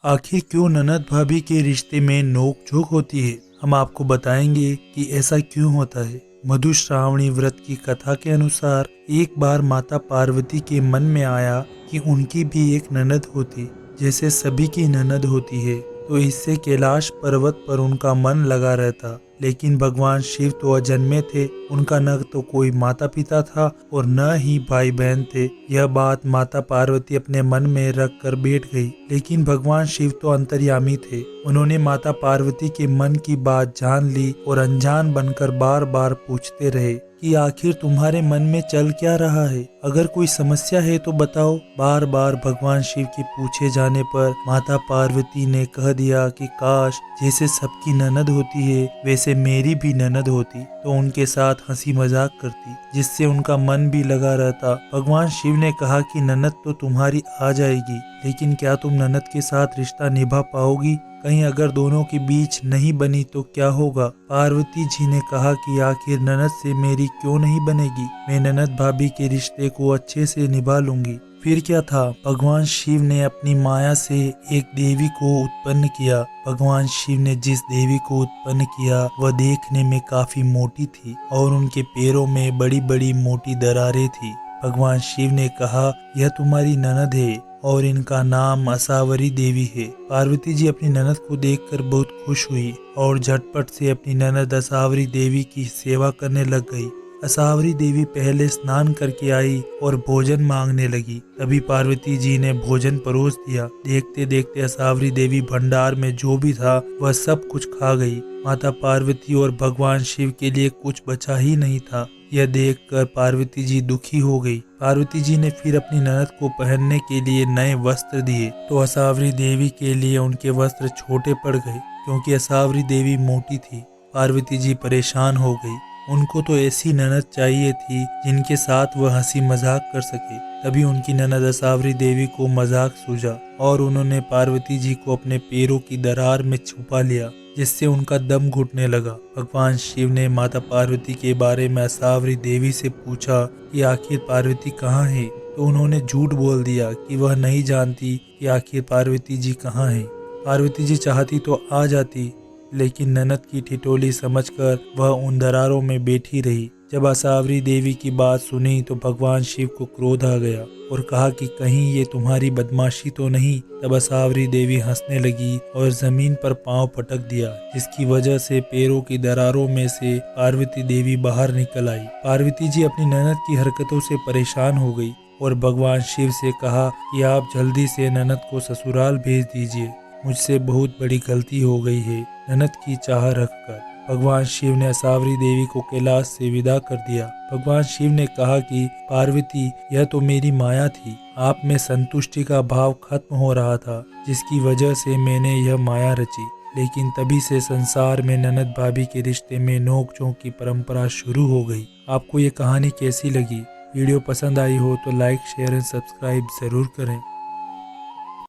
आखिर क्यों ननद भाभी के रिश्ते में नोक झोंक होती है। हम आपको बताएंगे कि ऐसा क्यों होता है। मधु श्रावणी व्रत की कथा के अनुसार एक बार माता पार्वती के मन में आया कि उनकी भी एक ननद होती जैसे सभी की ननद होती है, तो इससे कैलाश पर्वत पर उनका मन लगा रहता। लेकिन भगवान शिव तो अजन्मे थे, उनका न तो कोई माता पिता था और न ही भाई बहन थे। यह बात माता पार्वती अपने मन में रख कर बैठ गई। लेकिन भगवान शिव तो अंतर्यामी थे, उन्होंने माता पार्वती के मन की बात जान ली और अनजान बनकर बार बार पूछते रहे कि आखिर तुम्हारे मन में चल क्या रहा है, अगर कोई समस्या है तो बताओ। बार बार भगवान शिव के पूछे जाने पर माता पार्वती ने कह दिया कि काश जैसे सबकी ननद होती है वैसे मेरी भी ननद होती, तो उनके साथ हंसी मजाक करती, जिससे उनका मन भी लगा रहता। भगवान शिव ने कहा कि ननद तो तुम्हारी आ जाएगी, लेकिन क्या तुम ननद के साथ रिश्ता निभा पाओगी? कहीं अगर दोनों के बीच नहीं बनी तो क्या होगा? पार्वती जी ने कहा कि आखिर ननद से मेरी क्यों नहीं बनेगी, मैं ननद भाभी के रिश्ते को अच्छे से निभा लूंगी। फिर क्या था, भगवान शिव ने अपनी माया से एक देवी को उत्पन्न किया। भगवान शिव ने जिस देवी को उत्पन्न किया वह देखने में काफी मोटी थी और उनके पैरों में बड़ी बड़ी मोटी दरारें थी। भगवान शिव ने कहा यह तुम्हारी ननद है और इनका नाम असावरी देवी है। पार्वती जी अपनी ननद को देखकर बहुत खुश हुई और झटपट से अपनी ननद असावरी देवी की सेवा करने लग गई। असावरी देवी पहले स्नान करके आई और भोजन मांगने लगी। तभी पार्वती जी ने भोजन परोस दिया। देखते देखते असावरी देवी भंडार में जो भी था वह सब कुछ खा गई। माता पार्वती और भगवान शिव के लिए कुछ बचा ही नहीं था। यह देखकर पार्वती जी दुखी हो गई। पार्वती जी ने फिर अपनी ननद को पहनने के लिए नए वस्त्र दिए, तो असावरी देवी के लिए उनके वस्त्र छोटे पड़ गए क्योंकि असावरी देवी मोटी थी। पार्वती जी परेशान हो गई। उनको तो ऐसी ननद चाहिए थी जिनके साथ वह हंसी मजाक कर सके। तभी उनकी ननद असावरी देवी को मजाक सूझा और उन्होंने पार्वती जी को अपने पैरों की दरार में छुपा लिया, जिससे उनका दम घुटने लगा। भगवान शिव ने माता पार्वती के बारे में असावरी देवी से पूछा कि आखिर पार्वती कहाँ है, तो उन्होंने झूठ बोल दिया कि वह नहीं जानती कि आखिर पार्वती जी कहाँ है। पार्वती जी चाहती तो आ जाती, लेकिन ननद की ठिठोली समझकर वह उन दरारों में बैठी रही। जब असावरी देवी की बात सुनी तो भगवान शिव को क्रोध आ गया और कहा कि कहीं ये तुम्हारी बदमाशी तो नहीं। तब असावरी देवी हंसने लगी और जमीन पर पांव पटक दिया, जिसकी वजह से पैरों की दरारों में से पार्वती देवी बाहर निकल आई। पार्वती जी अपनी ननद की हरकतों से परेशान हो गई और भगवान शिव से कहा कि आप जल्दी से ननद को ससुराल भेज दीजिए, मुझसे बहुत बड़ी गलती हो गई है ननद की चाह रखकर। भगवान शिव ने असावरी देवी को कैलाश से विदा कर दिया। भगवान शिव ने कहा कि पार्वती यह तो मेरी माया थी, आप में संतुष्टि का भाव खत्म हो रहा था, जिसकी वजह से मैंने यह माया रची। लेकिन तभी से संसार में ननद भाभी के रिश्ते में नोक-झोंक की परंपरा शुरू हो गई। आपको ये कहानी कैसी लगी? वीडियो पसंद आई हो तो लाइक, शेयर एंड सब्सक्राइब जरूर करें।